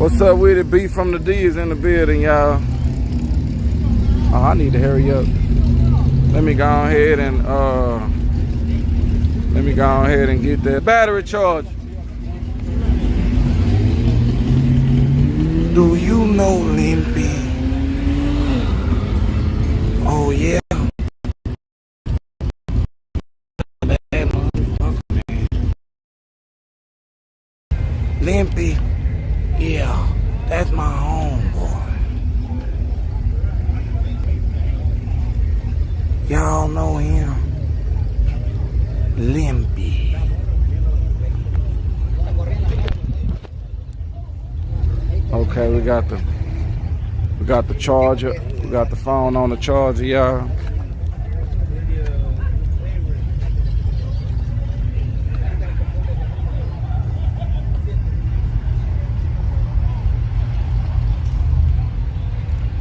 What's up with it? B from the D is in the building, y'all. Oh, I need to hurry up. Let me go ahead and get that battery charged. Do you know Limpy? Oh yeah. Limpy, yeah, that's my homeboy. Y'all know him? Limpy. Okay, we got the charger. We got the phone on the charger, y'all.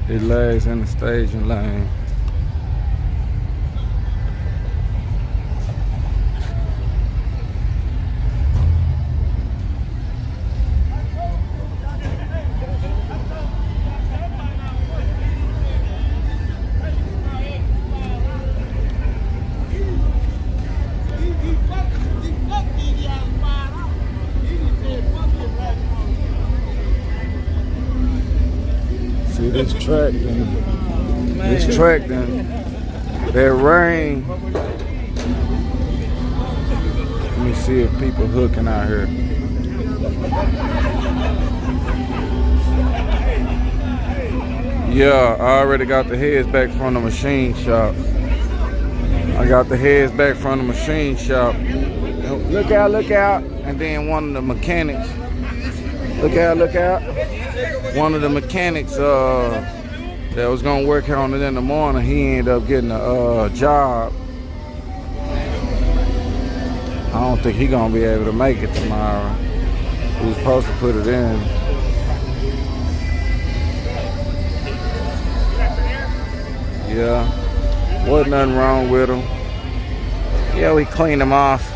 His legs in the staging lane. See this track then, that rain. Let me see if people hooking out here. Yeah, I already got the heads back from the machine shop. Look out. And then one of the mechanics, look out. One of the mechanics that was gonna work on it in the morning, he ended up getting a job. I don't think he gonna be able to make it tomorrow. He was supposed to put it in. Yeah, wasn't nothing wrong with him. Yeah, we cleaned him off.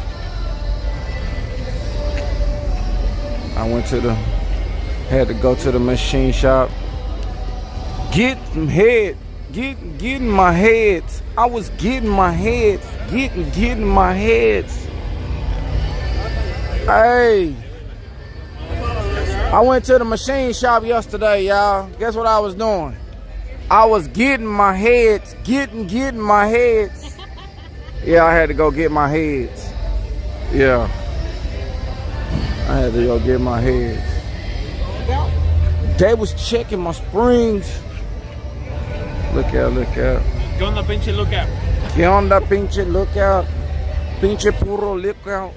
Had to go to the machine shop. Getting my heads. I was getting my heads. Getting my heads. Hey. I went to the machine shop yesterday, y'all. Guess what I was doing? I was getting my heads. Getting my heads. Yeah, I had to go get my heads. Yeah. I had to go get my heads. They was checking my springs. Look out. ¿Qué onda, pinche lookout? ¿Qué onda, pinche lookout? Pinche puro lookout.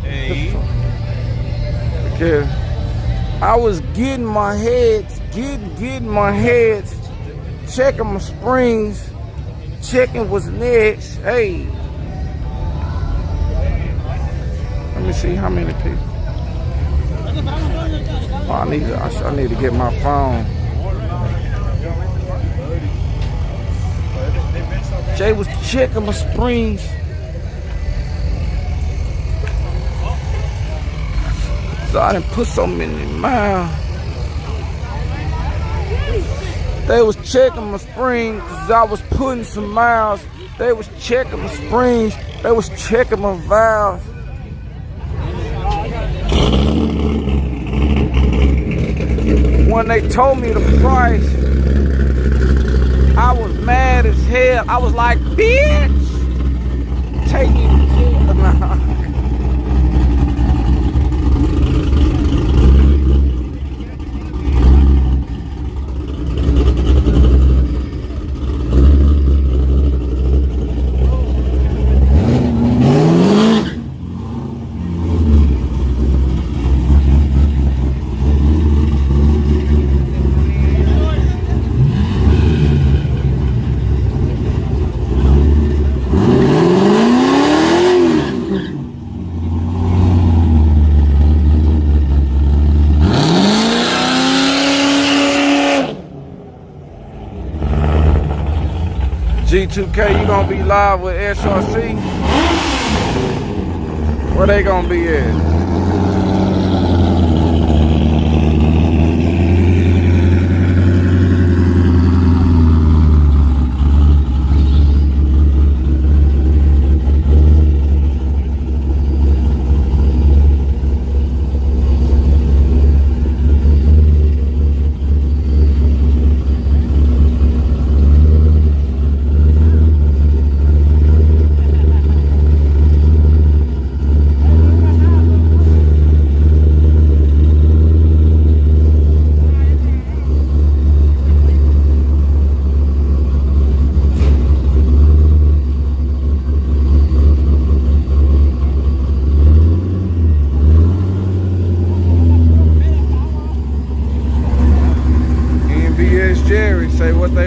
Hey. Okay. I was getting my heads. Getting my heads. Checking my springs. Checking what's next. Hey. Let me see how many people. Oh, I need to get my phone. Jay was checking my springs. So I didn't put so many miles. They was checking my springs because I was putting some miles. They was checking my springs. They was checking my valves. When they told me the price, I was mad as hell. I was like, bitch, take me to jail. G2K, you gonna be live with SRC? Where they gonna be at?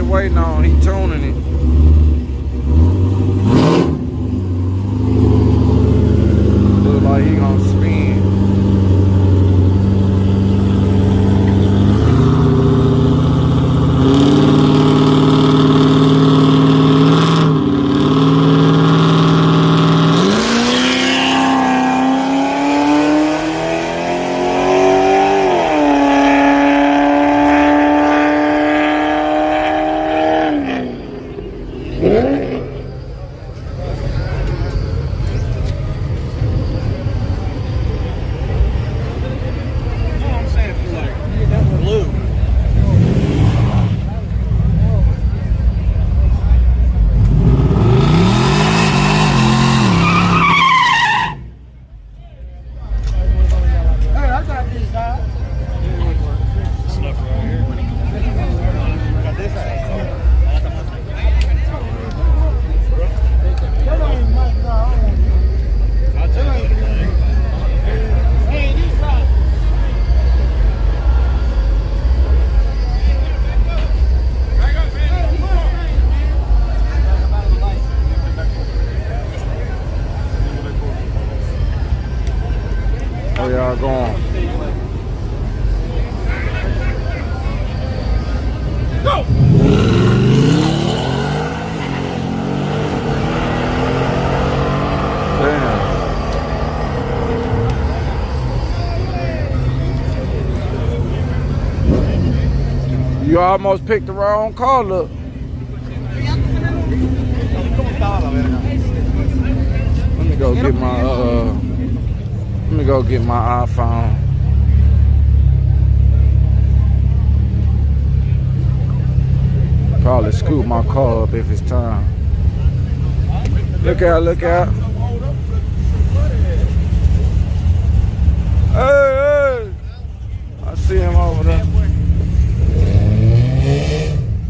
waiting on. He tuning it. Look like he gonna spin. Where y'all going? Go! Damn. You almost picked the wrong car, look. Let me go get my Let me go get my iPhone. Probably scoop my car up if it's time. Look out, look out.